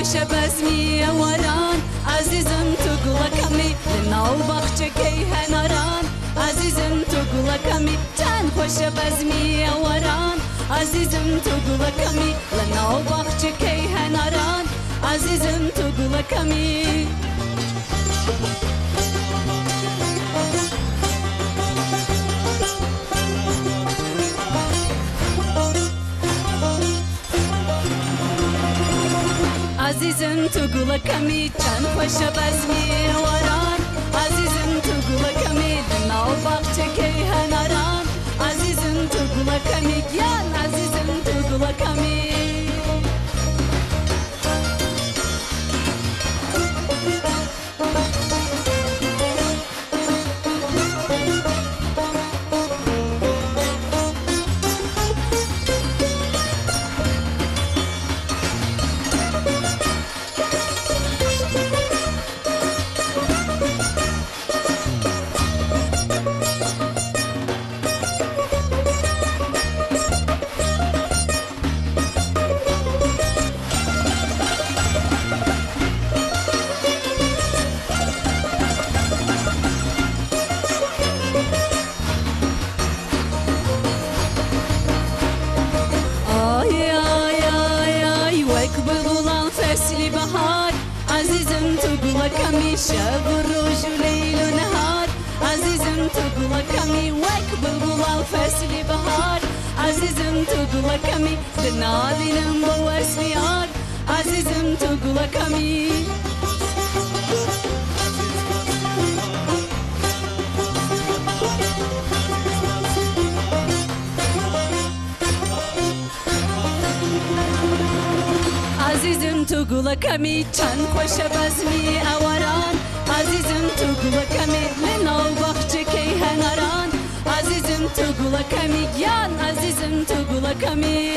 خوش بزمی وران عزیزم تو گل کمی لناو بخش کی هنران عزیزم تو گل کمی چند خوش بزمی وران عزیزم تو گل کمی لناو بخش کی هنران عزیزم تو گل کمی عزیزم تو گل کمی چند خوش بزمی وران عزیزم تو گل کمی دناو بخش کی هنران عزیزم تو گل کمی گیان عزیزم تو گل کمی فصل بهار عزیزم تو گل کمی شب و روز و لیل و نهار عزیزم تو گل کمی وک بلبل فصل بهار عزیزم تو گل کمی دنالینم با وسیار عزیزم تو گل کمی عزیزم تو گل کمی چند خوش بزمی اوران عزیزم تو گل کمی لناو بخش کی هنران عزیزم تو گل کمی گیان عزیزم تو گل کمی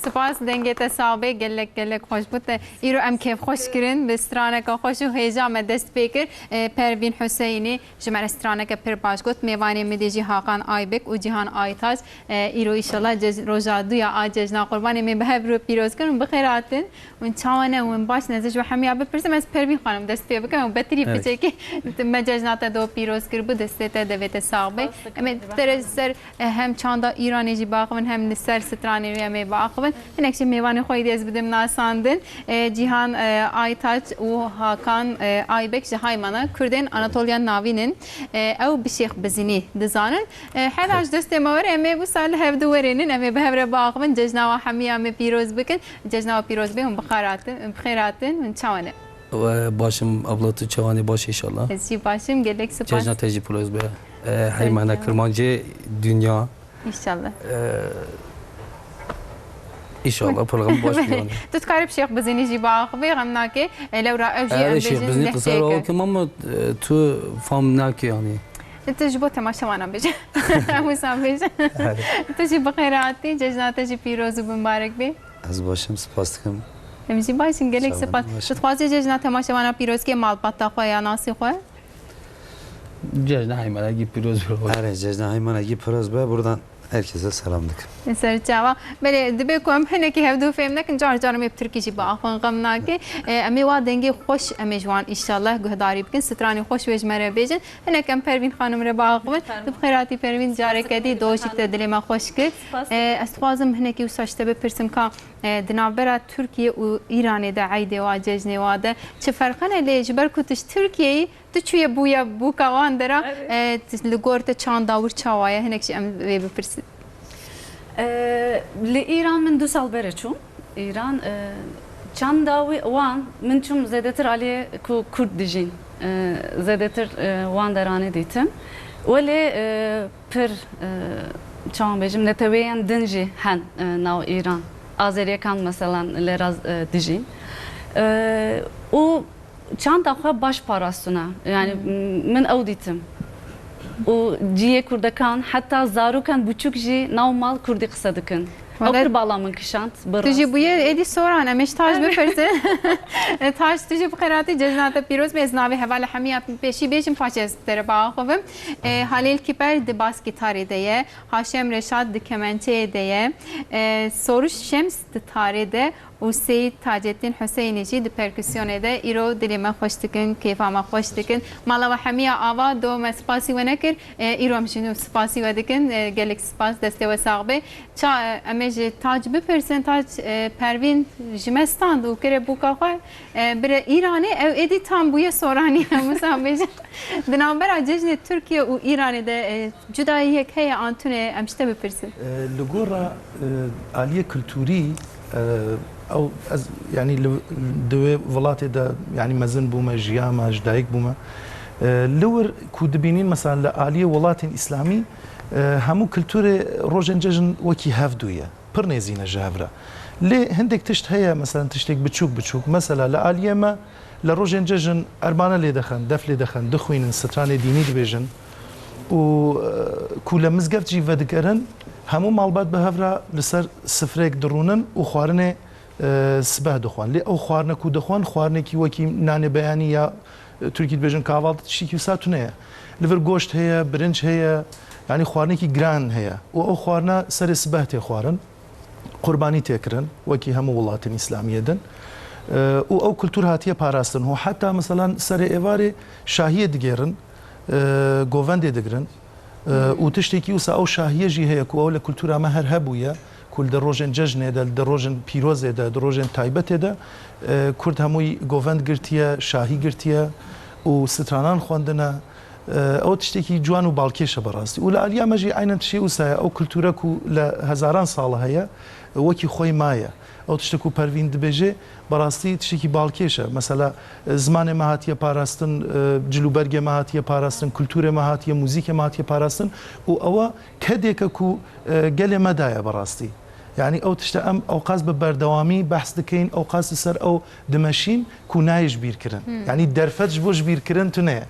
سپاس دنگت صاحبه گلک خوش بود ایرو ام کیف خوش کرن به استرانه که خوش و هیجام دست بکر پروین حسینی جمع استرانه که پر باش گفت میوانی مدیجی حاقان آیبک و جهان آیتاج ایرو ایشالله روزا دویا آججنا قربانی می به رو پیروز کنم بخیراتن و چانه و باش نزش و همیا بپرسم از پروین خانم دست پی بکنم و بطری بچه که مججنات دو پیروز کر بود دسته دویت صاحبه ام ترسر هم چاندا ایرانی جی باقون هم سر سترانی روی می باقون هنکش میوانی خویدی از بدم ناساندن جیهان آیتاج و هاکان آیبک جهای مانا کردن آناتولیان ناوینن او بشیخ بزینی دزانن هر دست مور امی بو سال هفت ورینن امی به هر باقون ججنا و حمی امی پیروز بکن ججنا و پیروز بهم بخیراتن من چوانه و باشم ابلاتو چوانی باش انشالله ازی باشم گلک سپاس ججنا تجی پیروز به هیمانه کرمانجی دنیا انشالله İnşallah program baş planı. تذكر شيخ بزيني جي باقي غمناكي لو رأوا جي هذا شيخ بزني قصار ولكن ما تو فهمناك يعني. انت جبت تماشا وانا بيجي وسام بيجي تجي بخيراتي ججنا تجي بيروز ومبارك بي از باشم سپاس دکم. امزي باشين قالك سپاس تتخوازي ججنا تماشا وانا بيروز كي مال باتا خويا ناسي خويا Cejna Hayman'a piroz bir. Evet, Cejna Hayman'a piroz be buradan herkese selamlık. سرچاوا بله دبیکم هنر که هفدو فهم نکن جار می بترکیشی با آخوان غم ناکه امی وادنگی خوش امی جوان انشالله گهداری بکن سترانی خوش وج مره بیجن هنر کم پروین خانم را با آخوان بخیراتی پروین جاره کدی دوشیک دل ما خوش کرد استوازم هنر که وساشته بپرسم که دنابرا ترکیه و ایران ده عیده و ججنه واده چه فرقانه لیج برکوتش ترکیه تو چوی بویا بوکوان درا لگورت چند داور چاوایا هنرش ام بپرسید لإيران من دو سال برچون إيران چنداوي وان من چوم زيادتر عليه كو كرد دجين زيادتر وان درانه ديتم ولي پر چون بيجم نتوين دنجي هن ناو إيران آذريا كان مثلا لراز دجين و چند دخواه باش پاراستونه يعني من او ديتم و جیه کردکان حتی زارو کن بچوک جی ناو مال کردی قصه دکن او پر بالا من کشانت تجي بويا ادي سوران امش تاج بفرسه تاج تجي بخيراتي جزنات بيروز بزنابي حواله حميه بيشي بيشم فاچز در باخوم هاليل كيبر د باس گيتاري ديه هاشم رشاد د كمانچه ديه سوروش شمس د تاري ده و سید تاجالدین حسینی جی د پرکسیون ده ایرو دلی ما خوش دکن کیفا ما خوش دکن مالا و حمیا آوا دو ما سپاسی و نکر ایرو همشونو سپاسی و دکن گلک سپاس دسته و ساقبه چا امیج تاج بپرسن تاج پروین جمستان دو کره بوکا خواه بره ایرانی او ایدی تام بوی سورانی هموسان بیجن دنابرا ججن ترکیه و ایرانی ده جدایی یک هیا آنتونه امشته بپرسن لگورا آلیه کلتوری او يعني دوي ولاتي دا يعني مزن بوما جياما جدايك بوما لور كودبينين مثلا لآلية ولات إسلامي همو كلتوري روجن ججن وكي هافدويا برنيزينا جافرا ليه هندك تشت هيا مثلا تشتك بتشوك مثلا لآلية ما لروجن ججن أربانا لي دخن دف لي دخن دخوين ستراني ديني دبيجن و كل مزقفت جي فدكرن همو مالبات بهافرا لسر سفريك درونن و خوارنه سبه دخوان لی او خوارنه کو دخوان خوارنه کی وکی نان بیانی یا ترکی دبیجن کاوالت شیکی ساتونه لیور گوشت هيا برنج هيا يعني خوارنه کی گران هيا و او خوارنه سر سبه تی خوارن قربانی تکرن وکی همو ولاتن اسلامیه دن و او کلتور هاتیه پاراستن هو حتی مثلا سر ایواری شاهیه دگیرن گووند دگرن و تشتكي وسا او شاهيه جي هي كو او لكولتورا ما هر هبويا كل دروجن ججنه دروجن بيروز دروجن تايبت ده كرد هموي گووند گرتيه شاهي گرتيه و سترانان خوندنا او تشتكي جوان و بالكيشه براستي ولا اليا ماجي عين شيء وسا او كولتورا كو لهزاران ساله هي وكي خوي مايا او تشتكو پروین دبیجه براستی تشتكي بالكيشه مثلا زمان مهاتيه پاراستن جلوبرگ مهاتيه پاراستن كلتور مهاتيه موزيك مهاتيه پاراستن و او كديك كو گله مدايا براستی يعني او تشتام اوقاز ببردوامي بحث دكين اوقاز سر او دمشين كو نايج بير كرن يعني درفتج بوش بير كرن تنه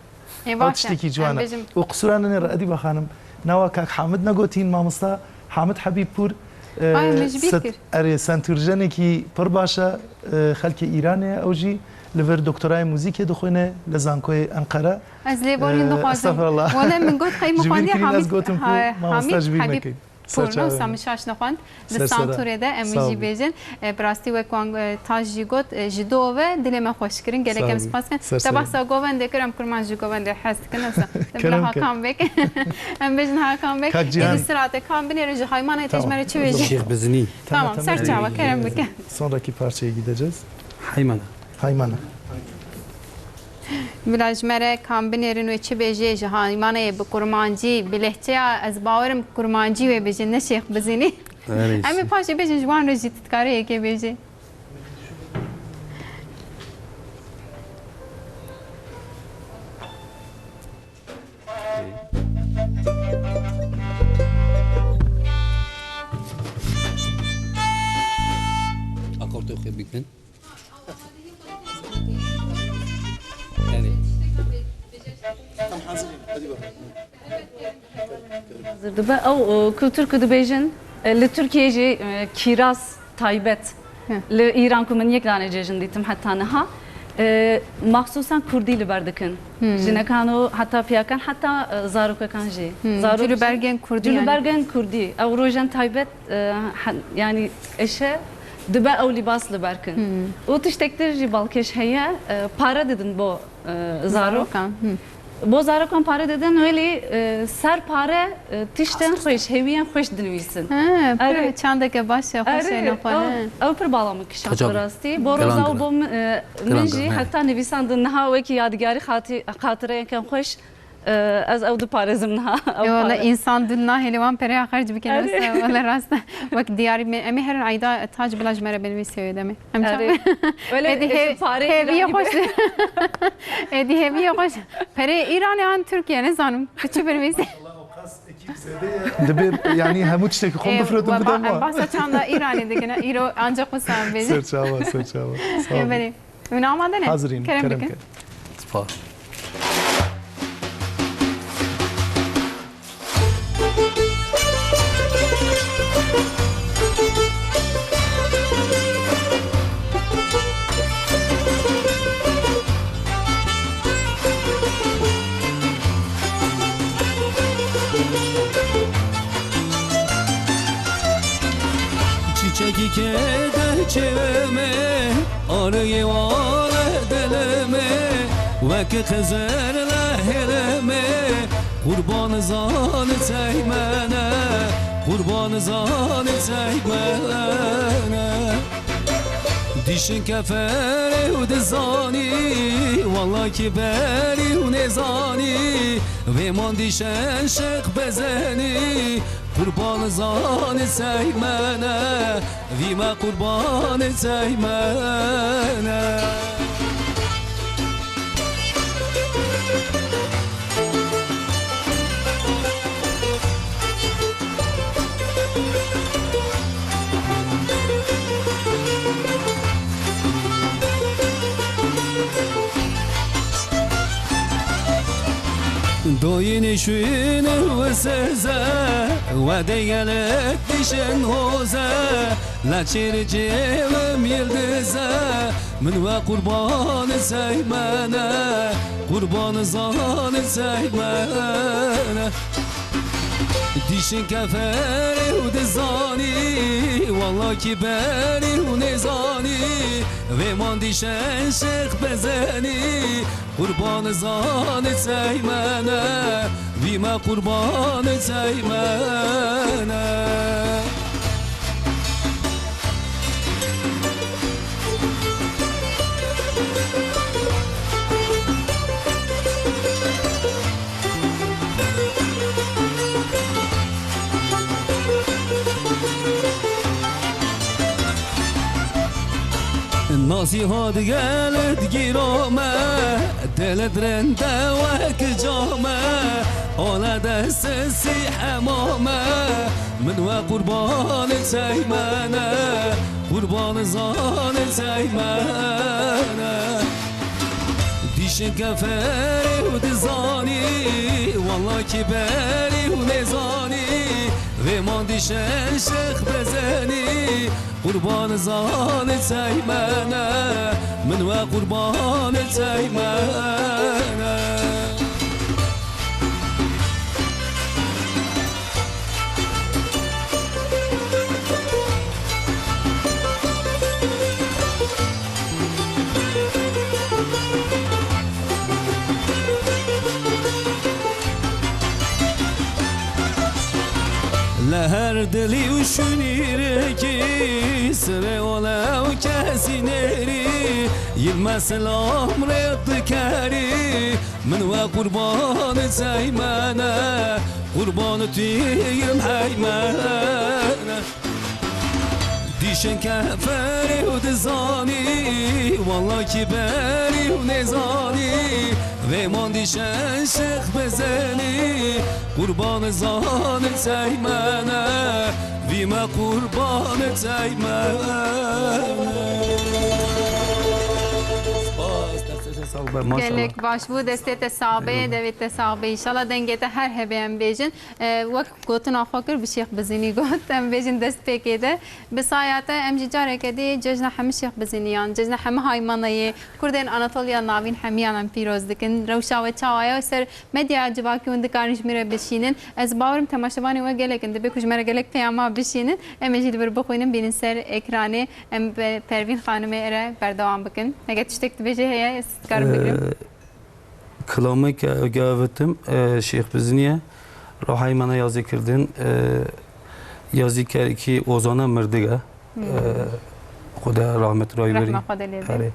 او تشتكي جوانا وقصرانا رادي بخانم نوا كاك حامد نگوتين مامستا حامد حبيب پور اره سنتورجنه کی پر باشه خلک ایرانه او جی لور دکترای موزیک دخونه لزانکوی انقره از لیبارین دخوازم ولی من گفت خیلی مخواندی حمید حبیب پورنو سامشاش نخواند دستانتوره ده امیجی بیجن براستی وکوان تاج جیگوت جدو و دل من خوش کرین گله کم سپاس کن تباسا گوون دکرم کرمان جو گوون ده حست کنسا تبلا ها کام بک ام بیجن ها کام بک استرات کام بینی رج hayman tecmere çevirici Şeyh Bezini tamam serçava kerem bek sonraki parçaya gideceğiz Haymana بلاجمره کامبینرین و چه بیجه جهانیمانه به کرمانجی بلهچه از باورم کرمانجی و بیجه نشیخ بزینی امی پاشه بیجه جوان رو جیت کاری که بیجه Akortu xebikten زرده او kültür kudubejin لتركيا جي كيراس تايبت لإيران كمن يك دانه جيجن ديتم حتى نها مخصوصا كردي لبردكن جنا كانوا حتى فيكان حتى زاروكا كان جي جلو برگن كردي جلو برگن كردي او روجن تايبت يعني اشي دبا او لباس لبركن وتشتكتر جي بالكش هي para dedin bu زاروكا بو زاروكان پاره دادن ولی سر پاره تیشتن خوش هیویان خوش دنویسن پر چنده که باشه خوش نخونه او پر بالا مکشات براستی بو روزا و بو منجی حتی نویسان دنها وکی یادگاری خاطره کم خوش از او دو پارزم نه والله انسان دنا هلوان پره خرج بکنه والله راست وقت دیاری امی هر عیدا تاج بلاج مره بنویسه دمه ولی هیوی خوش ادی هیوی خوش پره ایرانی آن ترکیه نه زانم کچی بنویسه دبي يعني هموت تشتكي خون بفرد بدم بس چند ایرانی دیگه نه ایرو آنجا قسم بیزه سرچاوا بله من آماده نه حاضرین کرم Spa که در چمه آره واله دلمه وک خزر لهرمه قربان زان تیمنه قربان زان تیمنه دیشن کفره و دزانی والله که بری و نزانی و من دیشن شق بزنی قربان زان تیمنه وی ما قربان تیمنه دوین شوین و سزه و دیگلک دیشن خوزه لچیر جیوم یلدزه من و قربان سیمنه قربان زان سیمنه دیشن کفری و دزانی والله که بری و نزانی و من دیشن شق بزنی قربان زان تیمنه وی ما قربان تیمنه نصیحت گلت گیرامه دلت رنده وک جامه آل دست سی حمامه من و قربان تیمنه قربان زان تیمنه دیشن کفری و دزانی والله که بری و نزانی و من دیشن شق بزنی قربان زان تیمنه من و قربان تیمنه لهر دلی و شنیره کی سر اولا و کسی نری یلما سلام رد کری من و قربان تیمنه قربان تیم حیمنه دیشن کفری و دزانی والله که بری و نزانی و من دیشن شق بزنی قربان زان تیمنه وی ما قربان تیمنه گلک باش بود دستت صابه دویت صابه ایشالا دنگت هر هبیم بیجن وقت گوتن آخو کر بشیخ بزینی گوت ام بیجن دست پیکیده بسایت ام جاره کدی ججن همه شیخ بزینیان ججن همه هایمانایی کردن آناتولیا ناوین همیان ام پیروز دکن روشا و چاوایا سر مدیا جواکی اون دکارنش میره بشینن از باورم تماشاوانی و گلک انده بکوش مره گلک پیاما بشینن ام جید بر بخوینم بین سر اکرانه ام پروین خانم اره بردوام بکن اگه تشتک بجه هیا کلامی که گاوتم شیخ بزنیه راهی من یازی کردن یازی کردی که اوزانه مردگه خدا رحمت رای بری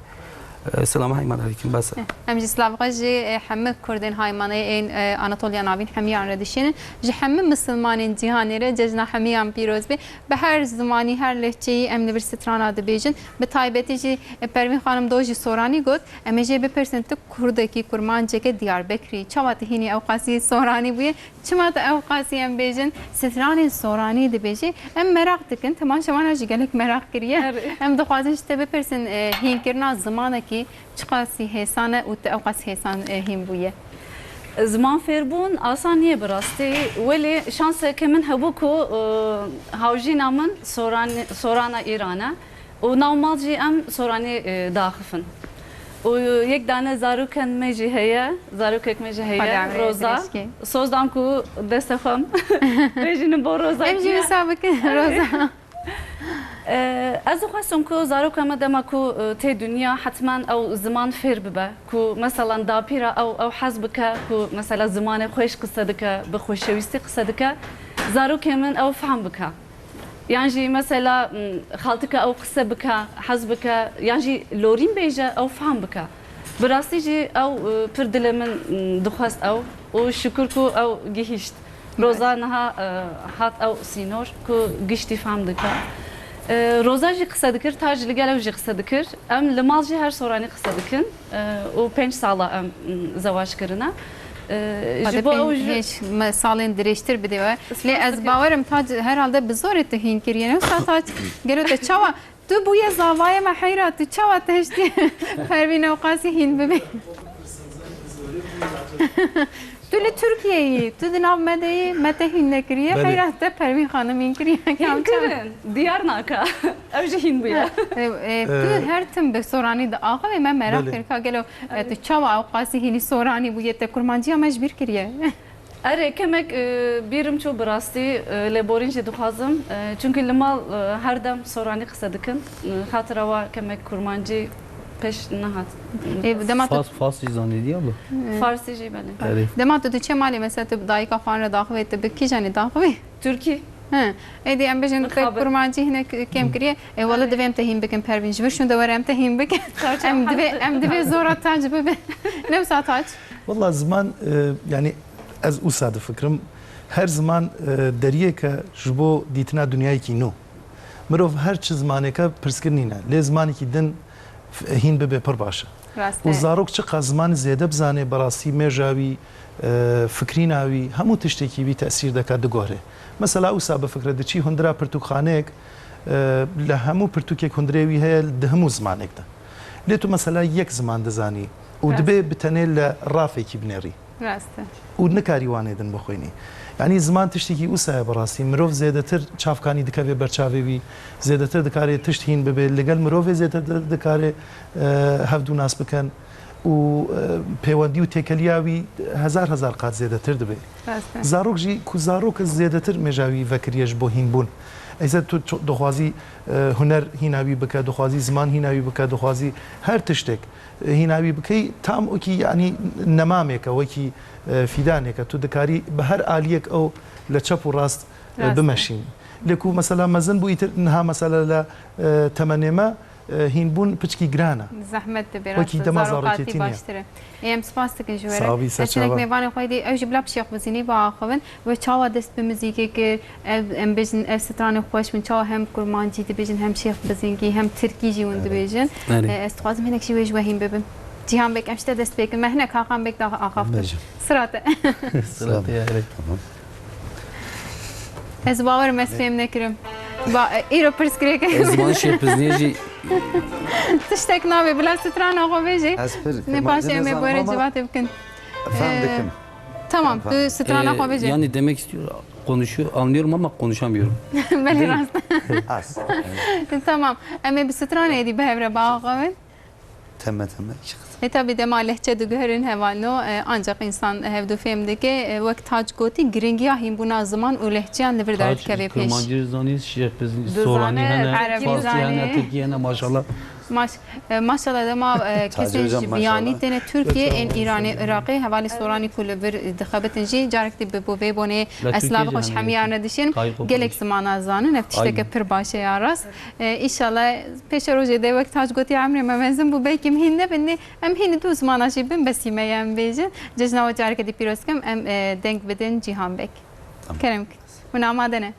سلام هایمان علیکم بس امجی سلام جی همه کردن هایمانه این آناتولیا ناوین همیان ردیشین جی همه مسلمانین جهانی را ججنا همیان پیروز بی به هر زمانی هر لحچه‌ای ام نبرستران آدبیجن به تایبتی جی پروین خانم دوجی سورانی گفت ام جی به پرسنت کردکی کرمانچه که دیار بکری چوات هینی اوقاسی سورانی بوی چمات اوقاسی ام بیجن ستران سورانی دبیجی ام مراق دکن تماشاوان جی گلک مراق کریه ام دخوازش تبه پرسن هین کرنا زمانه کی چقاسی حسانه و اوقاسی حسان هیم بویه زمان فیربون آسانیه براستی ولی شانس که من هبوکو هاوجی نامن سورانا ایرانه و نومال جی ام سورانی داخفن و یک دانه زاروکن میجی هیا زاروکک میجی هیا روزا سوزدام کو دست خم بیجینم با روزا امجی مسابقه روزا از خواستم که زاروک ما دم کو تی دنیا حتما او زمان فیر ببه کو مثلا داپیرا او حزب که کو مثلا زمان خوش قصه دکه به خوشویستی قصه دکه زاروک من او فهم بکه يعني مثلا خالتك او قصه بك حزبك يعني لورين بيجا او فهم بك براسي جي او بردل من دخواست او وشكركو او جهشت روزانها هات او سينور كو جشتي فهم دك روزا جي قصه دكر تاج لقالو جي قصه دكر ام لمالجي هر سوراني قصه دكن و 5 سالا ام زواج كرنا هیچ سالین درشتر بده و لی از باورم تاج herhalde به زور تهین کریه نه تاج گلو چوا تو بوی زاوای ما حیرت تو چوا تهشتی پروین اوقاسی هین ببین تو لی ترکیه‌ای تو دناب مدهی متهین نکریه حیرت ده پروین خانم این کریه هین کرن دیار ناکا اوجه هین بیا تو هر تم به سورانی ده آقا و من merak کرد گلو تو چوا اوقاسی هینی سورانی بوی ته کرمانجی مجبور کریه اره کمک بیرم چو براستی لبورینج دخوازم çünkü لما هر دم سورانی قصه دکن خاطر وا کمک کرمانجی peş nahat. Farsi zannediyor mu? Farsi ji bale. Evet. Demat tu çe mali mesela tu dayı kafana davet te beki jani davet. Türkiye. Ha. Edi em bejin te kurmancı hine kem kiriye. Valla devem te him bekem pervin jver şun da varem te him bek. Em deve zora tac be. Ne saat tac? والله زمان يعني از اوساد فکرم هر زمان دریه که جبو دیتنا دنیای کی نو مروف هر چه زمانه که پرسکرنینه لی زمانی که دن هین ببه پر باشه و زاروک چه زمان زیاده بزانه براسی میجاوی فکری ناوی همو تشتکی بی تأثیر دکات دگوره مثلا اوسا بفکر دچی هندرا پرتوخانک لهمو پرتوکیک هندروی هی دهمو زمانک ده لی تو مثلا یک زمان دزانی و دبه بتنه لرافه کی بنری راسته و نکاری وانه دن بخوینی یعنی زمان تشتکی اوسا براسی مروف زیادتر چافکانی دکاوی برچاوی زیادتر دکاره تشت هین ببه لگل مروف زیادتر دکاره هفدو ناس بکن و پیوندی و تکلیاوی هزار قات زیادتر دبه زاروک جی کو زاروک زیادتر مجاوی وکریش بو هین بون ایسا تو دخوازی هنر هیناوی بکه دخوازی زمان هیناوی بکه دخوازی هر تشتک هیناوی بکی تام او کی یعنی نمامک او کی فیدانک تو دکاری به هر آلیک او لچپ و راست بمشین لکو مثلا مزن بو ایتر نها مثلا ل تمنما هین بون پچکی گرانه زحمت براست زاروقاتی باشتره ام سپاس دکن جوره اچنک میوان خویدی اوج بلاب شیخ بزینی با خوون و چاوا دست به موزیکی که ام بجن اف ستران خوش من چاوا هم کرمانجی دی بجن هم شیخ بزینگی هم ترکی جون دی بجن استخواز منک شی وج وهیم ببم جیهان بک امشته دست بکن مهنک حقام بک دا آخافت سراته سراته evet Ez باورم از فهم نکرم با ایرو پرس کری که زمان شیخ بزنیجی تشتک نابی بلا ستران آقا بیجی نپاشه می باره جوات بکن Efendim. Tamam tu ستران آقا بیجی yani demek istiyor konuşuyor anlıyorum ama konuşamıyorum. بله راست Az. tamam ama bir ستران ایدی به هفره با آقا بین Temme. tabii de malehçe de görün hevano ancak insan hevdu femde ki vakt tac goti gringiya buna zaman o lehçeyan devir dert keve peş. Kurmancı zani şiş bezin sorani hene Farsi hene Türkiye hene maşallah. Maşallah dema kesin yani tane Türkiye en İran'ı Irak'ı havali sorani kulü bir dixabetinci carekti be bu ve bone eslav hoş hamiyane dişin gelek zamana zanı neftişte ke pir başe yaras inşallah peş roje de vakt tac goti amre mevzim bu belki mhinne benne em hin du zamana şibim besimeyem bejin cejna ve carekti piroskem em denk beden Cihan Bek kerem buna amadene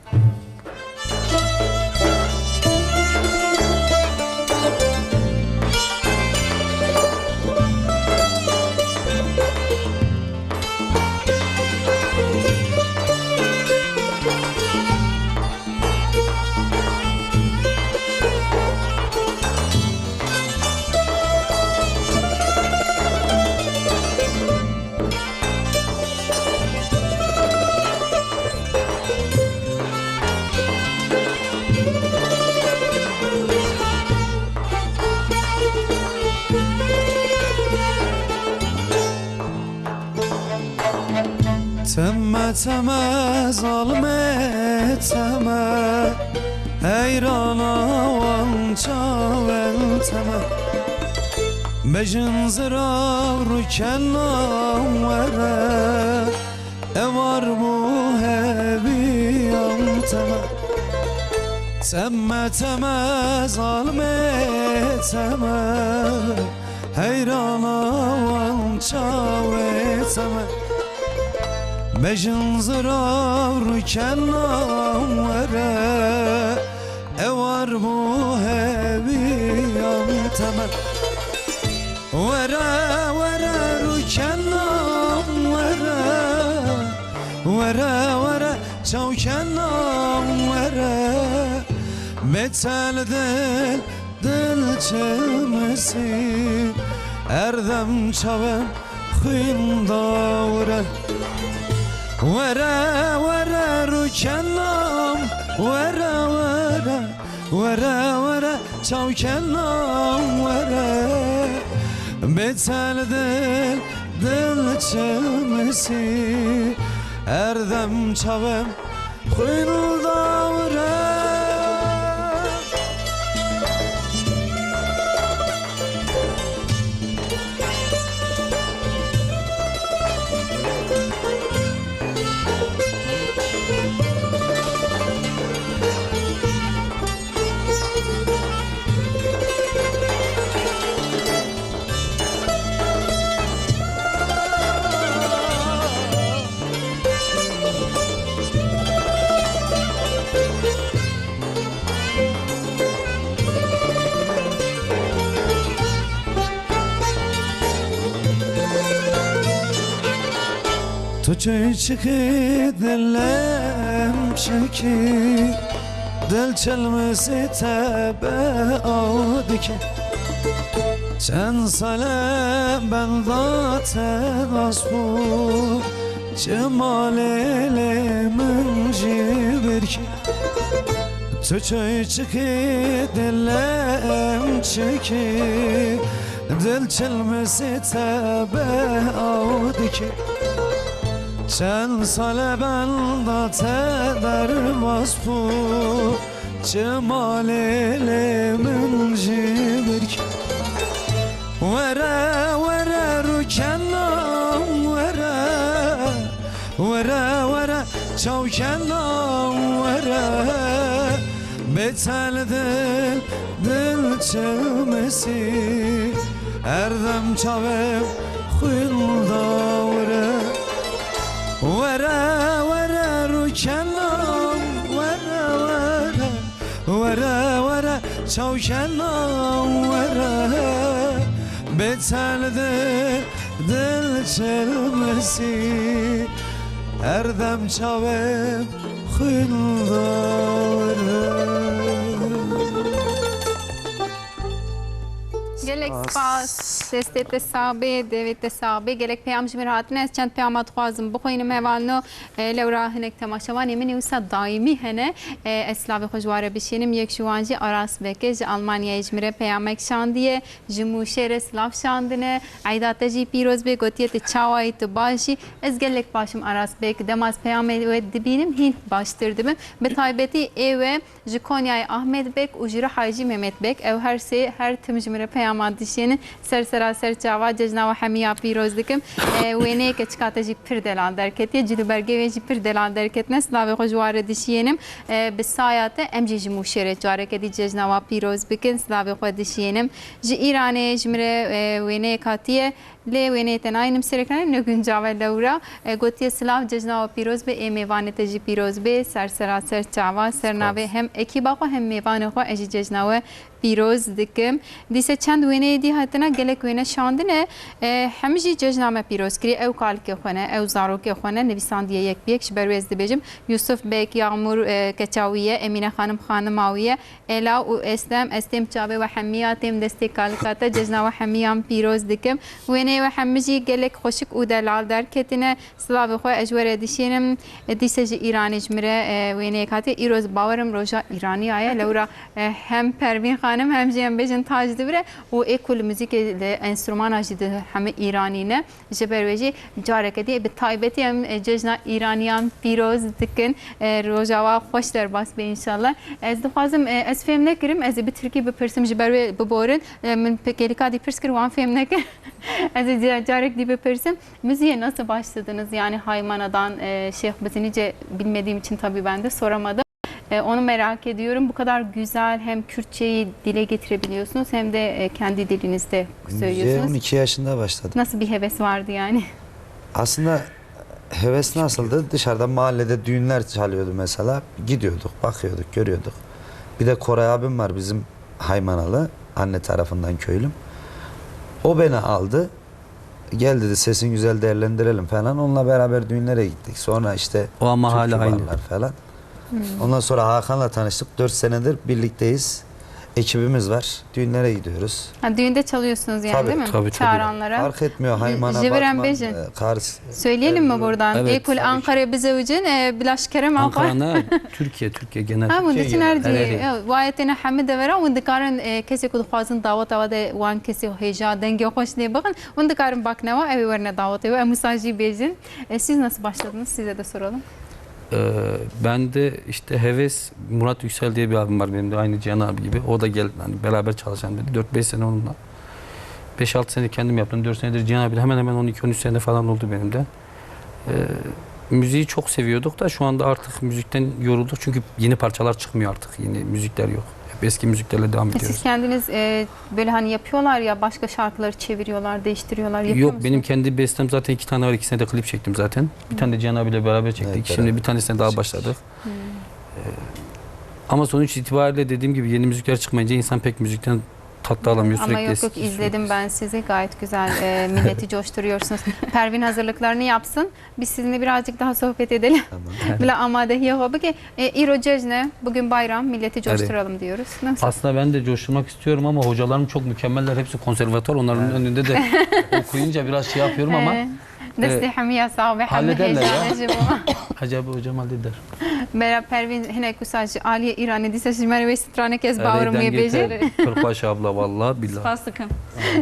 تمه ظلمه تمه حیرانا وان چاول تمه بجن زرا رو کنام وره اوار بو هبیام تمه تمه تمه ظالمه تمه حیرانا وان چاول تمه بجن زرا رو کنام وره اوار بو هبیام تمه ورا ورا رو کنام ورا ورا ورا چاو کنام ورا مثل دل چمسی اردم چاوم خون داوره ورا ورا رو کنام ورا ورا ورا ورا چاو کنام ورا مثل دل چمسی اردم چاوم خون داوره تو چه دلم چکی دل چلمسی تبه آدی که چند ساله بندات نصبو جمال من جیبر که تو چه دلم چکی دل چلمسی تبه آدی که چند سال بندات در وصفو جمال من جیبر که ورا ورا رو کنام ورا ورا ورا چاو کنام ورا بتل دل چمسی اردم چاوم خون داوره ورا ورا رو کنام ورا ورا ورا ورا چاو کنام ورا بتل دل چلمسی اردم چاوم خون داره گلک سپاس دستت سابه دویت سابه گلک پیام جمیر هاتنه از چند پیامات خوازم بخوینم هوالنو لورا هنک تماشاوانی منی وسط دائمی هنه اسلاوی خوشواره بشینم یک شوانجی آراس بکش آلمانیا جمیر پیامک شاندیه جموشهر اسلاف شاندنه عیدات جی پیروز به گوتیت چاوای تو باشی از گلک باشم آراس بک دماز پیام و دبینم هین باشتر دبم به تایبتی ایوه جکونیای احمد بک و جرا حاجی مهمت بک او هر سه هر تم جمیر پیام دشین سر چاوا ججنا و حمیا پیروز دکم وینه که چکاته جی پر دلان درکتی جلو برگه جی پر دلان درکت نس لاوی خوشواره دشینم بسایات ام جی مشره جاره که دی ججنا و پیروز بکن لاوی خود دشینم جی ایران جمره وینه کاتیه لی وینه تناینم سرکنم نگون جاوه لورا گوتی سلاف ججنا و پیروز به ایمیوان تجی پیروز به سر چاوا سرناوی هم اکیبا خو هم میوان خو اجی ججنا و پیروز دکم دیسه چند وینه دی هاتنا گلک وینه شاندنه همجی ججنامه پیروز کری او کال که خونه او زارو که خونه نویساندیه یک بیکش برویز دبیجم یوسف بیک یامور کچاویه امینه خانم آویه الا و استم چابه و حمیاتم دستی کالکاتا ججنا و حمیام پیروز دکم وینه و همجی گلک خوشک او دلال در کتنه سلاو خو اجوره دشینم دیسه جی ایرانی جمره وینه کاتی ایروز باورم روزا ایرانی آیا لورا هم پروین خانم هم جیم بیشن تاج دبره و اکل موزیک انسترومان اجد همه ایرانینه جبرویجی جاره کدی به تایبتی هم جشن ایرانیان پیروز دکن روزاوا خوش در باس به انشالله از دخوازم از فهم نکرم از به ترکی بپرسم جبروی ببورن من پکلیکا دی پرس کروان فهم نکر از جارek دی بپرسم müziğe nasıl başladınız yani Haymana'dan Şeyh Bezinice bilmediğim için tabii ben de soramadım. Onu merak ediyorum. Bu kadar güzel hem Kürtçeyi dile getirebiliyorsunuz hem de kendi dilinizde Müziğe söylüyorsunuz. 12 yaşında başladım. Nasıl bir heves vardı yani? Aslında heves nasıldı? Dışarıda mahallede düğünler çalıyordu mesela. Gidiyorduk, bakıyorduk, görüyorduk. Bir de Koray abim var bizim Haymanalı. Anne tarafından köylüm. O beni aldı. Gel dedi sesin güzel değerlendirelim falan. Onunla beraber düğünlere gittik. Sonra işte O ama hala türkü aynı. barlar falan. Ondan sonra Hakan'la tanıştık. 4 senedir birlikteyiz. Ekibimiz var. Düğünlere gidiyoruz. Ha, düğünde çalıyorsunuz yani Tabii, değil mi? tabii. Çağıranlara. Fark etmiyor Haymana, Jiviren Batman, Bejin. Kars. Söyleyelim mi buradan? Evet, Ekul tabii Ankara bize ucun bilaş kerem Ankara. Ankara'na Türkiye genel. Ha bunun için her Evet. vayetine hamide vera und karın kesi ku xwazin davet avade wan kesi heja denge hoş ne bakın und karın baknava evi verine davet evi mesajı bejin. Siz nasıl başladınız? Size de soralım. Ben de işte heves Murat Yüksel diye bir abim var benim de aynı Cihan abi gibi. O da geldi hani beraber çalışan dedi. 4-5 sene onunla. 5-6 sene kendim yaptım. 4 senedir Cihan abi hemen 12-13 sene falan oldu benim de. Müziği çok seviyorduk da şu anda artık müzikten yorulduk. Çünkü yeni parçalar çıkmıyor artık. Yeni müzikler yok. Hep eski müziklerle devam ediyoruz. Siz kendiniz böyle hani yapıyorlar ya başka şarkıları çeviriyorlar, değiştiriyorlar. Yapıyor Yok musunuz? benim kendi bestem zaten 2 tane var. 2'sine de klip çektim zaten. Bir tane de Cihan abiyle beraber çektik. Evet, Şimdi beraber. bir tanesine daha başladık. Ama sonuç itibariyle dediğim gibi yeni müzikler çıkmayınca insan pek müzikten tatlı alamıyor. Ama Sürekli yok izledim ben sizi gayet güzel milleti coşturuyorsunuz. Pervin hazırlıklarını yapsın. Biz sizinle birazcık daha sohbet edelim. Tamam. Bila amadehiye hobi ki İro Cejne bugün bayram milleti coşturalım diyoruz. Nasıl? Aslında ben de coşturmak istiyorum ama hocalarım çok mükemmeller. Hepsi konservatör. Onların önünde de okuyunca biraz şey yapıyorum ama Desti hamiye sahibi hallederler ya. hamiye acaba hocam halleder. Bera Pervin hine kusaj aliye İran'ı dise jimere ve strane kez bağırım ye becer. Kırkbaş abla vallahi billahi. Fastıkım.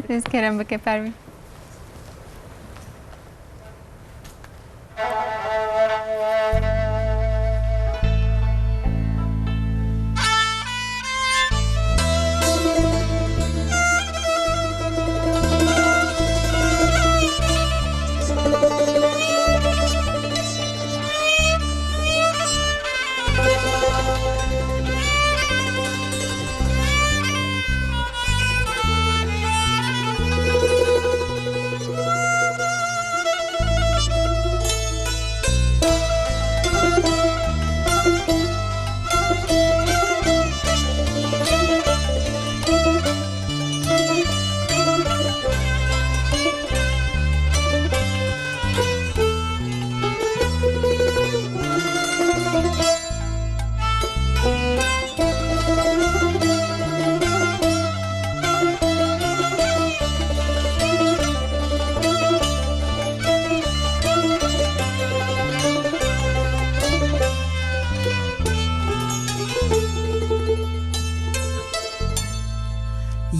Siz Kerem Beke Pervin.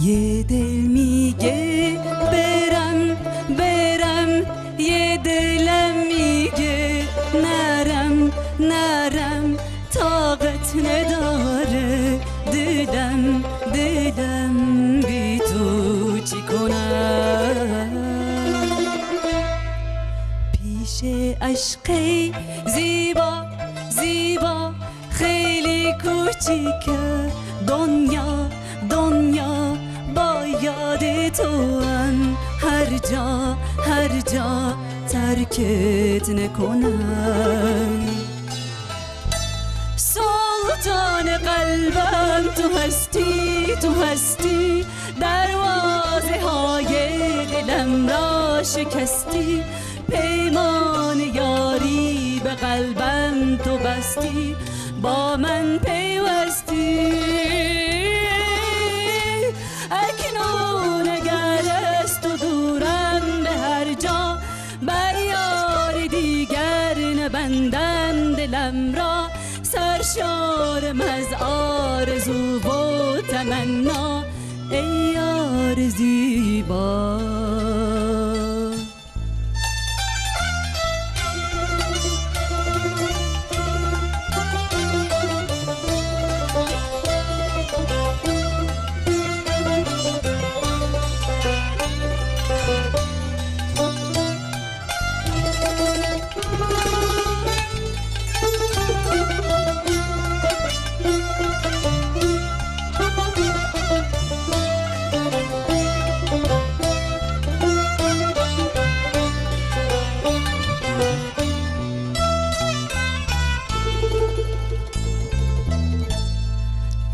Ye delmige berem berem ye delemige nerem nerem taqet nedare dilem dilem bi tu çikonam پیش عشقی زیبا زیبا خیلی کوچیکه دنیا دنیا با یاد تو هر جا ترکت نکنم سلطان قلبم تو هستی دروازه های دلم را شکستی پیمان یاری به قلبم تو بستی با من پیوستی اکنون اگر از تو دورم به هر جا بر یار دیگر نبندم دلم را سر سرشارم از آرزو و تمنا ای یار زیبا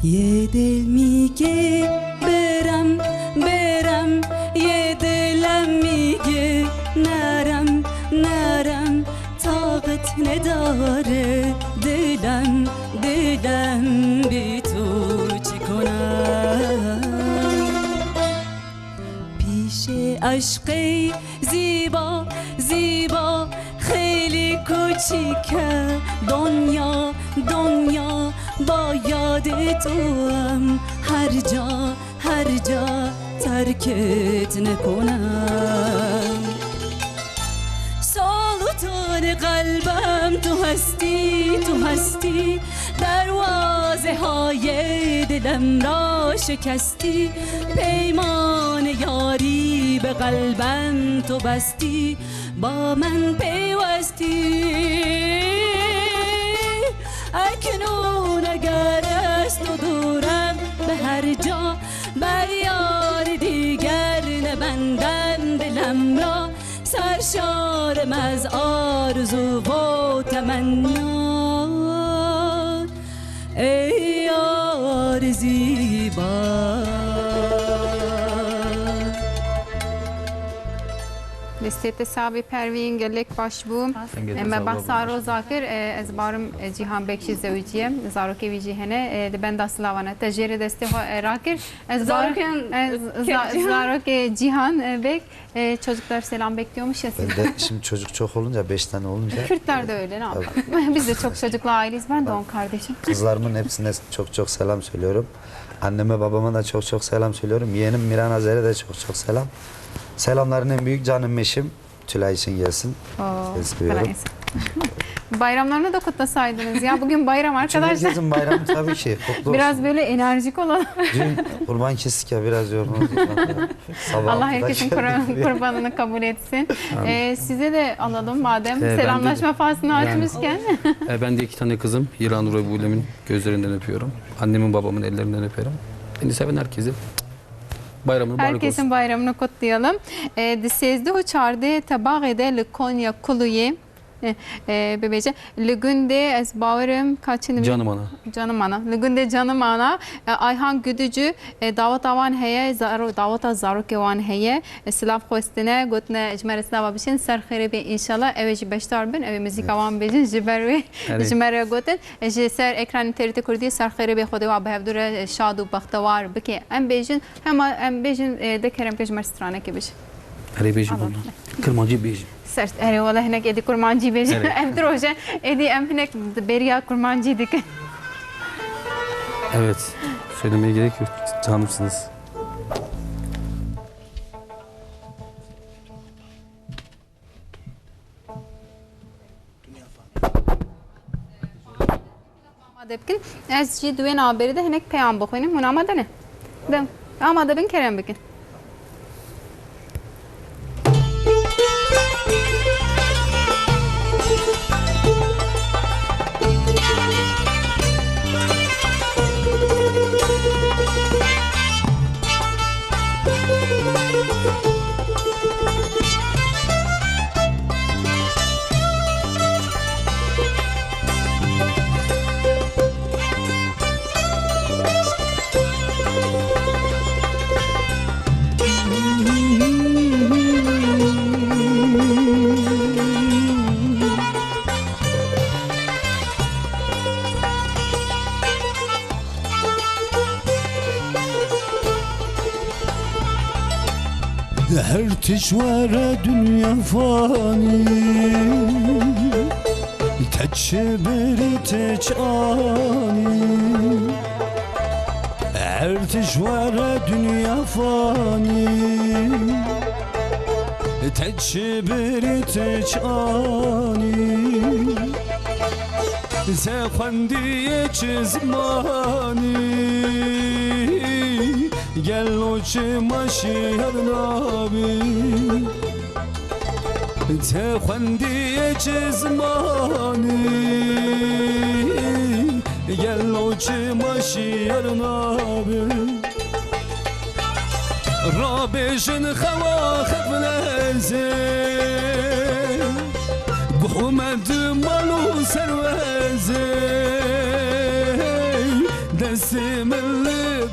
یه دل میگه برم برم یه دلم میگه نرم نرم طاقت نداره دلم دلم بی تو چی کنم پیش عشقی زیبا زیبا خیلی کوچیکه دنیا دنیا با یاد تو هم هر جا ترکت نکنم سالوتان قلبم تو هستی دروازه های دلم را شکستی پیمان یاری به قلبم تو بستی با من پیوستی اکنون اگر از تو دورم به هر جا بر یار دیگر نبندم دلم را سرشارم از آرزو و تمنا ای یار زیبا دستت سابی پروین گلک باش بوم اما بحثا رو ذاکر از بارم جیهان بکشی زوجیم زاروکی ویجی هنه دبند اسلاوانه تجیر دسته راکر از زاروکی cihan bek çocuklar selam bekliyormuş ya siz. Şimdi çocuk çok olunca 5 tane olunca. Kürtler de öyle ne yapalım. Biz de çok çocuklu aileyiz. Ben de 10 kardeşim. Kızlarımın hepsine çok selam söylüyorum. Anneme babama da çok selam söylüyorum. Yeğenim Miran Azer'e de çok selam. Selamların en büyük canım eşim Tülay için gelsin. Seviyorum. Bayramlarını da kutlasaydınız ya. Bugün bayram arkadaşlar. Herkesin bayramı tabii ki. Kutlu biraz olsun. böyle enerjik olalım. Dün kurban kestik ya biraz yorgun olduk. Allah herkesin kurbanını kabul etsin. Size de alalım madem selamlaşma faslını açmışken. Ben de 2 tane kızım. Hiranur ve Bulem'in gözlerinden öpüyorum. Annemin babamın ellerinden öperim. Beni seven herkesi. Bayramını mübarek olsun. Herkesin bayramını kutlayalım. Sezde çarde tabağı de li Konya Kuluye bebece Lügünde ez bağırım kaçını Canım ana. Canım ana. Lügünde canım ana. Ayhan Güdücü davet avan heye daveta zaruk evan heye silav khostine gotne ecmeresna babişin ser khiri be inşallah evci beştar bin ev müzik avan bejin jiber ve ecmere goten ser ekran terite kurdi ser khiri be khode ve behevdure şad u baxtawar bike em bejin hem bejin de kerem ke ecmer strane ke bejin Hadi bejin bunu. Kırmancı bejin. Sert eri valla هناك ادي كرمانجي بيجي ام دروجه ادي ام هناك بريا كرمانجي ديك. Evet. Söylemeye gerek yok. Canımsınız. دبكن از جي دوين عبري ده هناك بيان بخوينم هنا ما دنه دم اما دبن كرم بكن Her tişvara dünya fani تچبری تچانی ارتشوار dünya fani تچبری تچانی زخندی چزمانی گلو چماشی نابی زخندی چزمانی گلو چماشی نابی رابشن خوا خفلزه قومت مالو سروزه دست مل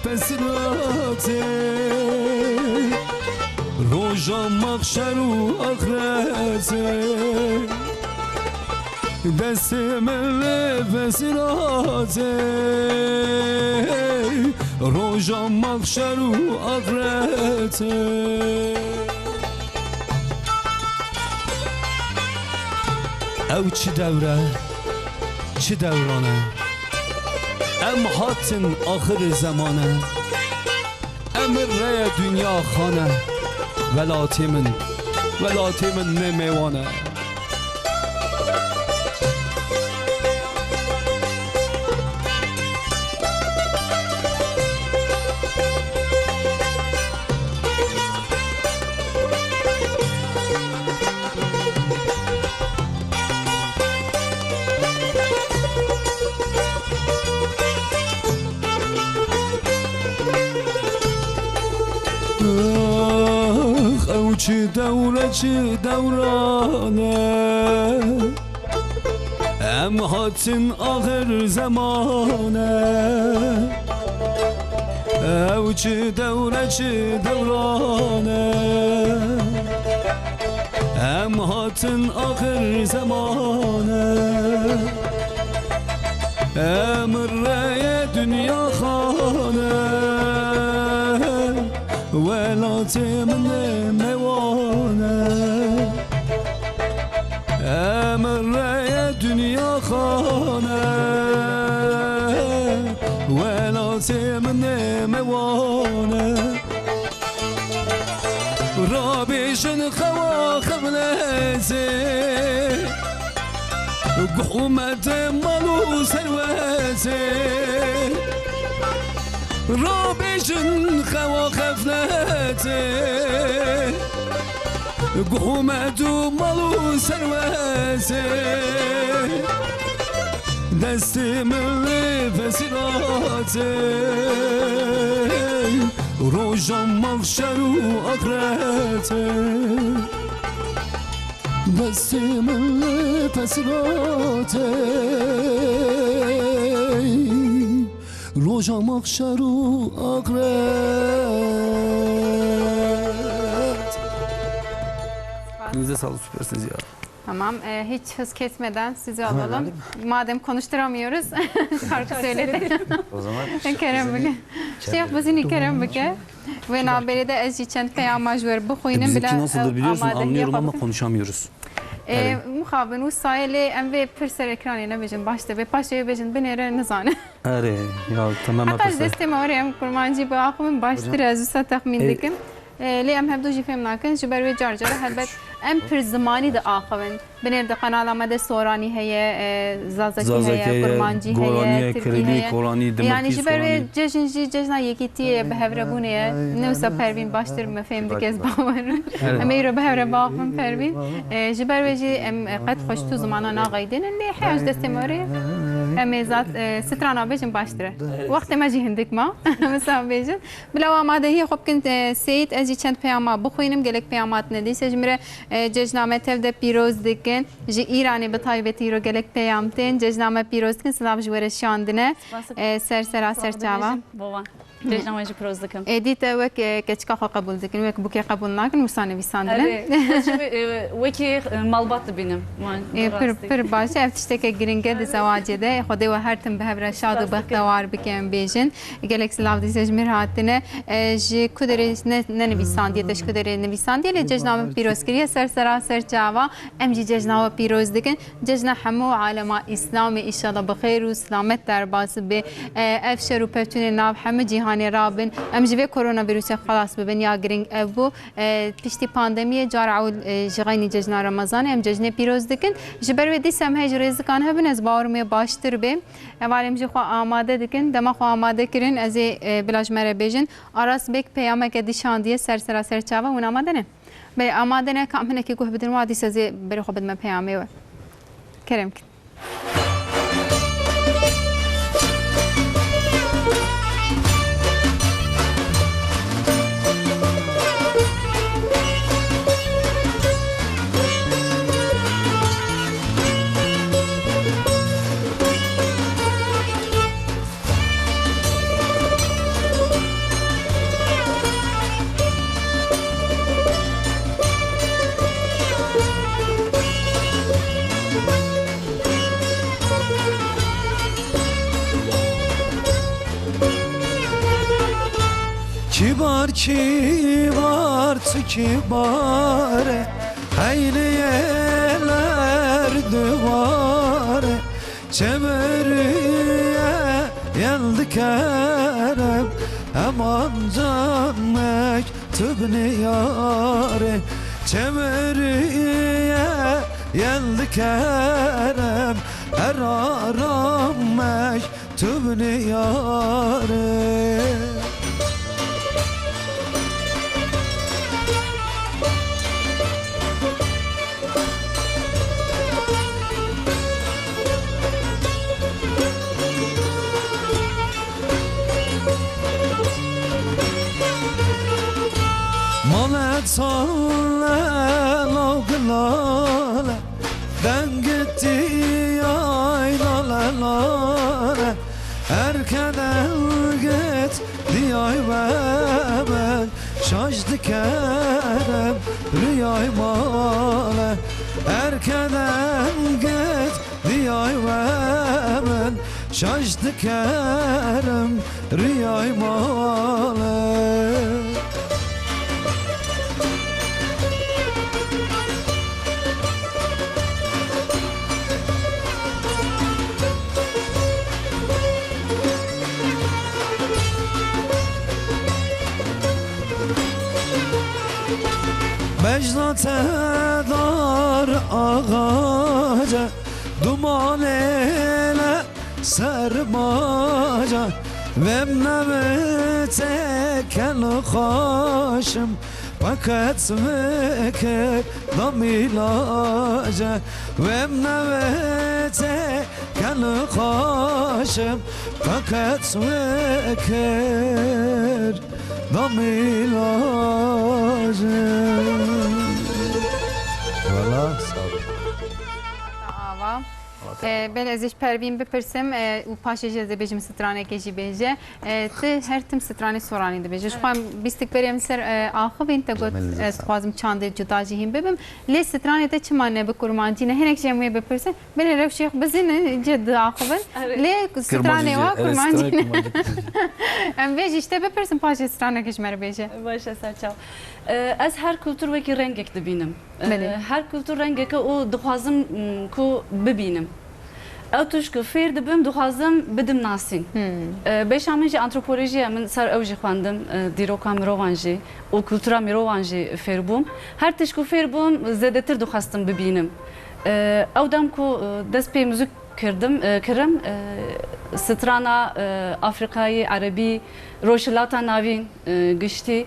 پسراته روژا مخشر و آخرته دست مل پسراته روژا مخشر و آخرته او چی دوره چی دورانه ام هاتن آخر زمانه ام ره دنیا خانه ولاتی من نمیوانه چی دوره چی دورانه ام هاتن آخر زمانه او چی دوره چی دورانه ام هاتن آخر زمانه ام رای دنیا خانه ولات من موانه امر رای دنیا خانه ولات من موانه رابشن خوا خبلزه قومت مالو سروزه رابشن خوا خفلته قومت و مالو سروزه دست مل فسراته روژا مخشر و آخرته دست مل فسراته روژا مخشر و آخرت. Elinize sağlık, süpersiniz ya. Tamam, hiç hız kesmeden sizi alalım. Madem konuşturamıyoruz, şarkı söyledik. O zaman Kerem bugün. Şeyh Buzini Kerem bugün. Ve naberi de ez çend peyamaj ver bu koyunun bile Bizimki nasıldır biliyorsun, amadehi anlıyorum ama yapabilir. konuşamıyoruz. Muhabin u sayeli em ve pirser ekranı ne bejin başta ve paşaya bejin benere nizane. Are ya tamam Hatta apese. desteme oraya kurmancı bu akımın baştır azısa tahmin dikim. Li em hevdu jifem nakin jiber ve carcara helbet em pir zamani de akıvın. Bener de kanalama de sorani heye, zazaki heye, kurmancı heye, Türkiye heye. Yani jiber ve cejna yekitiye behevre buniye. Nevsa pervin baştır mefhem dikez bavar. Em eyro behevre bakım pervin. Jiber ve em qed xoştu zamana nağaydın. Li heyaj desteme oraya. Em zat strana bejin baştır. Vakti ma jihindik ma. Mesela bejin. Bila amadehi خوب کن سید از چند پیام بخوینم گلک پیامات ندیس جمره جشنامه تفده پیروز دکن جی ایرانی به تایبتی رو گلک پیامتن جشنامه پیروز کن سلام جوره شاندنه سر سرا سر چاوا جنجنا واجی پروز دکم ادیت وک کچکا خو قبول دکن وک بوکی قبول نکن وسانه ویساندن وکی مالبات بینم پر باشه افتشتک گرینگه د زواجه ده خدای و هر تم به هر شاد و بختوار بکن بیجن گلکس لاو دیز میر هاتنه جی کدر نه نویساندی تش کدر نویساندی ل جناب پیروزگری سر جاوا ام جی جناب پیروز دکن جنا همو عالم اسلام ان شاء الله بخیر و سلامت در باز به افشر و پرتون ناو همه جهان رابن ام جی کرونا ویروس خلاص ببین یا گرینگ ابو پشتی پاندمی جار عود جغینی جنا رمضان ام جنا پیروز دکن جبر ودی سم هج رزقان هبن از باورم باشتر به اولم جی خو آماده دکن دما خو آماده کرین از بلاج مره بیجن آراس بک پیامه که دیشاندیه سر چاوا اون آماده نه به آماده نه کامنه که گوه بدن وادی سازی بری خو بدم پیامه و کرم Kibar kibare Hayriyeler duvare Çemeriye geldi kerem Aman can mektubni yare Çemeriye geldi kerem Her aram mektubni yare Salle lavgılale Den gitti aynalalale Erkeden git diyay ben Şaşdı kerem rüyay male Erkeden git diyay ben Şaşdı kerem rüyay male Mecnat dar ağaca Duman ele sermaca Vemneme tekel hoşum Fakat mekir damilaca Vemneme tekel hoşum Fakat mekir damilaca Valla sağ ol. بله ازش پروین بپرسم و پاشش از بیجم سترانه کشی بیجه ته هر تم سترانه سورانی ده بیجه شخوام بیستک بریم سر آخو بین تا گوت خوازم چانده جدا جهیم ببیم لی سترانه ته چمانه بکرمانجی نه هنک جمعه بپرسم بله رو شیخ بزین جد آخو بین لی سترانه وا کرمانجی نه ام بیج işte بپرسم پاشش سترانه کشمر بیجه باشه سرچاو از هر کلتور وکی رنگک دبینم هر کلتور رنگک او دخوازم کو ببینم او توش که فیر دبم دخوازم بدم ناسین بیشامن جی antropolojiye من سر اوجی خواندم دیروکا میروانجی و کلتورا میروانجی فیر بوم هر تش کو فیر بوم زیادتر دخواستم ببینم او دم کو دست پی موزیک کردم سترانا Afrikayı Arabi roşlata navin geçti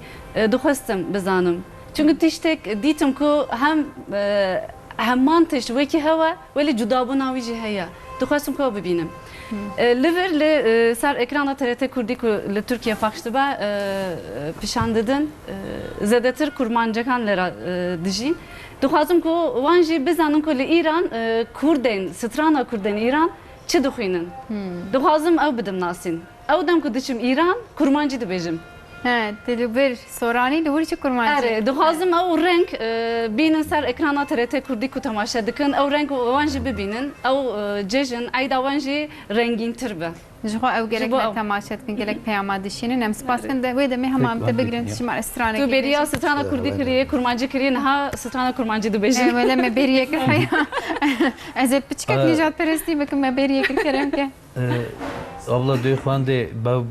دخواستم بزنم çünkü tiştek دیتم کو هم منتج وکی هوا ولی جدا بناوی جه هیا دخواستم کو ببینم لیور ل سر ekrana TRT کردی کو ل Türkiye fakştı با پیشانددن زدتر kurmancakanlara dijin دخواستم کو وانجی بزنم کو ل ایران کردن سترانا کردن ایران چه دخوینن دخواستم او بدم ناسین او دم کدشم ایران کرمانجی دبیجم ها دلوبر سورانی لوری چه کرمانجی اره دخوازم او رنگ بینن سر اکرانا ترته کردی کو تماشا دکن او رنگ وانجی ببینن او ججن ایدا وانجی رنگین تر به جخوا او گلک تماشات کن گلک پیامد دشینن هم سپاس کن ده ویده می هم تبگرن شمار استرانه تو بریا سترانا کردی کریه کرمانجی کریه نه سترانا کرمانجی دبیجم ولی ما بریه کرد از بچکت نجات پرستی بکن ما بریه کرد که abla diyor xwande bav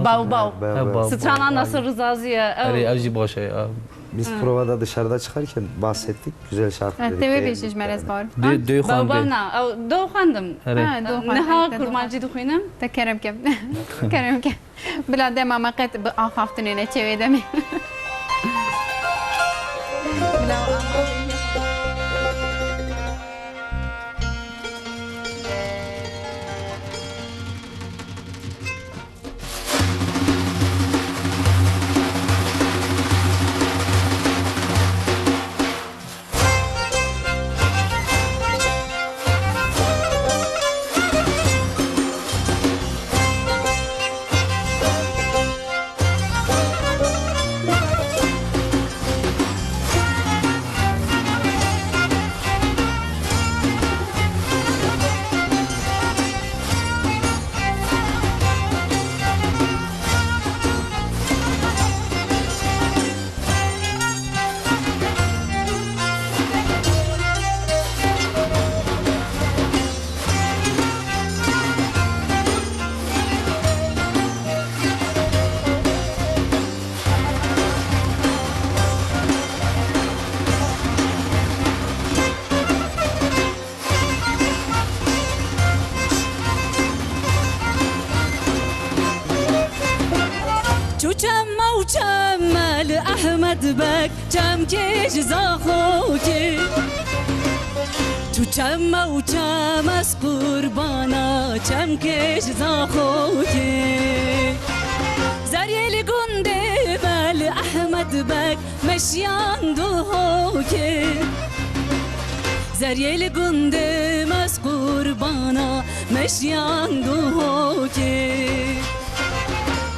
باو باو Strana nasıl Rızaziye Eri evji başa ya. Biz provada dışarıda çıkarken bahsettik. Güzel şarkı dedik. تبي بيش مرز بار Diyor باو xwande. باو نه او دو خواندم ها دو نها کرمانجی دخوینم تكرم كم كرم كم بلا دم ما قت آخافتني نتشوي دمي وشمل احمد بك جم كيش زاخوكي تو چم و چم از قربانا چم کش زاخوكي زريل گنده بل احمد بك مشيان دوهوكي زريل گنده از قربانا مشيان دوهوكي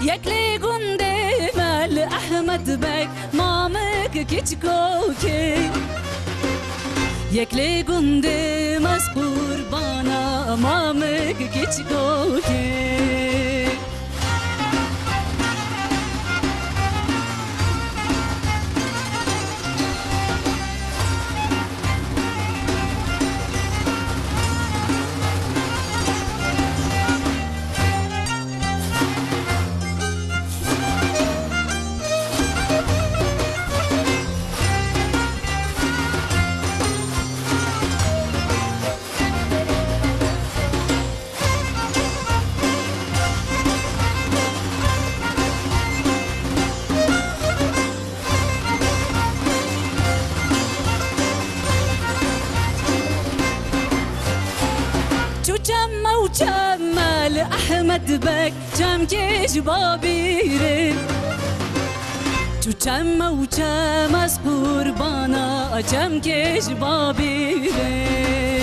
يكلي گنده بل احمد بك مامك كيچكوكي يكلي گنده مز قربانا مامك كيچكوكي وشمل احمد بك جم كيش بابيري چم و چم از قربانا جم كيش بابيري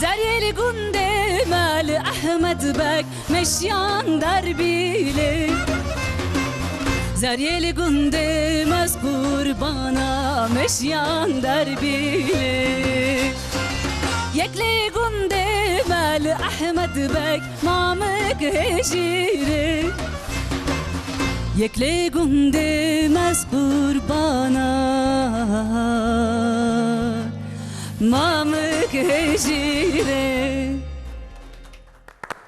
زريل گنده مال احمد بك مشيان دربيلي زريل گنده مز قربانا مشيان دربيلي يكلي گنده مال احمد بك مامك هجيري يكلي گنده مز قربانا مامك هجيري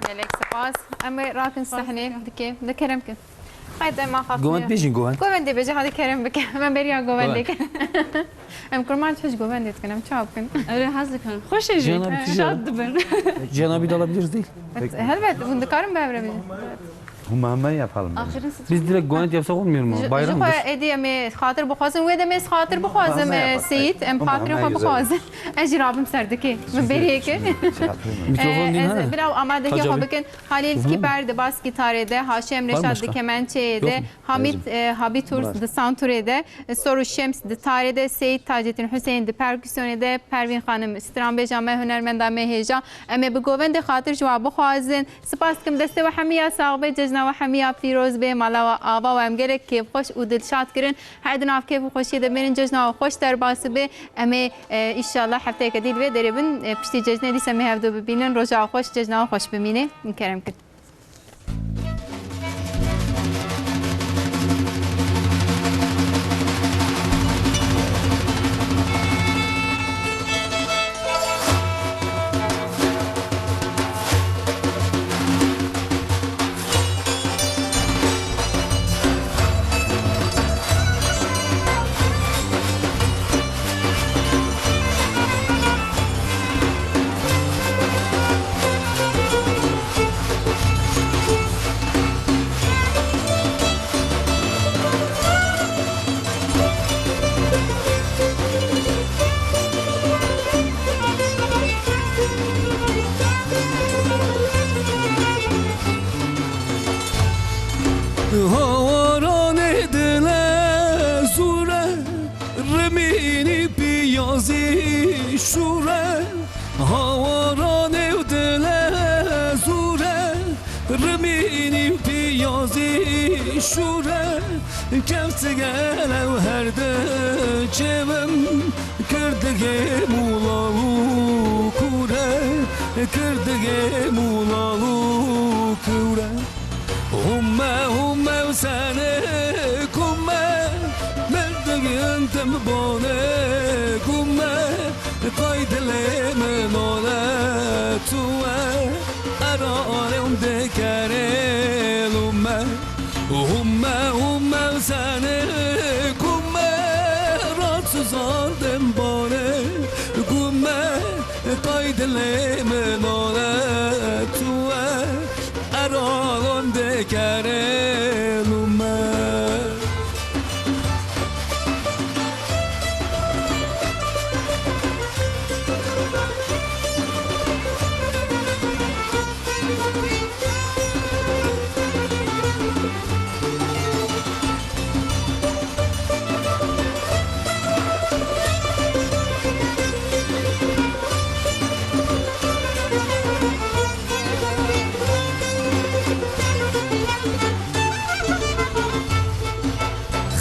ملك سپاس اما راكن صحنه دكي ذكرم كن قاعد ما خاف Govan bejin govan. govan دي بجي هذا كرم بك من بريا govan ديك ام كرمان تفش govan ديت كنم çap كن öyle hazır kan hoş eji Cenab-ı şad ben Cenab-ı alabiliriz değil. هل بعد من ذكرم بابره Humama yapalım. Ahirin siz. Biz direkt gonet yapsak olmuyor mu? Bayram Jixwe êdî em ê xatir bixwazin wê demê xatir bixwazim Seyit em xatirê xwe bixwazin ez jî rabim ser dikê bi berêkê mikrofon din ez ha? birav amadekî Hacı xwe abi. bikin Halîlskî ber di baskî tarê de Haşem Reşat başka? di kemençeyê de Yok mu? Hamid Habitur di santurê de Soru Şems di tarê de Seyit Taceddin Hüseyin di perküsyonê de Pervin xanim stranbêja me hunermenda me hêja em ê bi govendê xatir ji wan bixwazin spas dikim destê we hemiya saxbê cejna we hemiya pîroz bê mala we ava we em gelek kêfxweş û dilşad kirin her di nav kêf û xweşiyê de mêrin cejna we xweş derbasî bê em ê îşallah hefteyeke dîl vê derê bin piştî cejnê dîsa me hevdû bibînin roja xweş cejna we xweş bimîne min kerem kir هواران دل زوره رمینی پیازی شوره هواران دل زوره رمینی پیازی شوره کفت گلو هر ده چمم کردگه مولالو کوره کردگه مولالو کوره همه و سنه کمه مردگی انتم بانه کمه قاید لیمن آله توه ارانم دکره لومه همه و سنه کمه راتسوز آندم بانه کمه قاید لیمن آله توه ارانم دکره لومه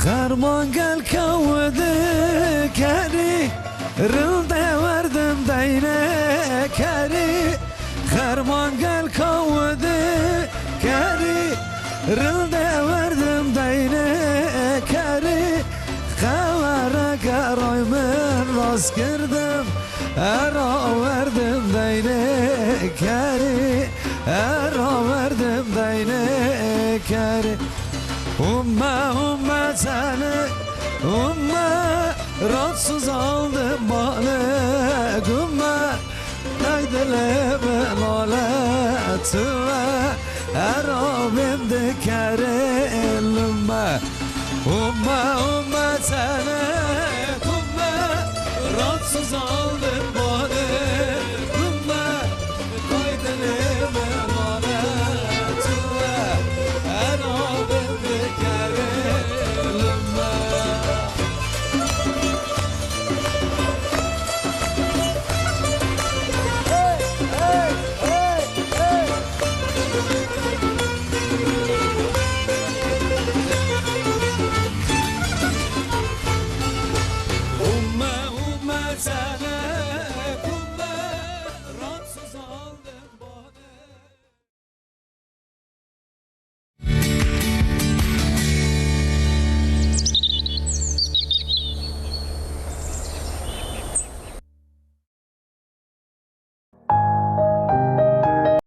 خرمان گل کوده کری رلده وردم دینه کری خرمان گل کوده کری رلده وردم دینه کری خواره گرای من راست کردم ارا وردم دینه کری ارا وردم دینه کری Umma seni umma rahatsız aldım bana gumma Haydeleme laletüve Erabim de kerelimme Umma seni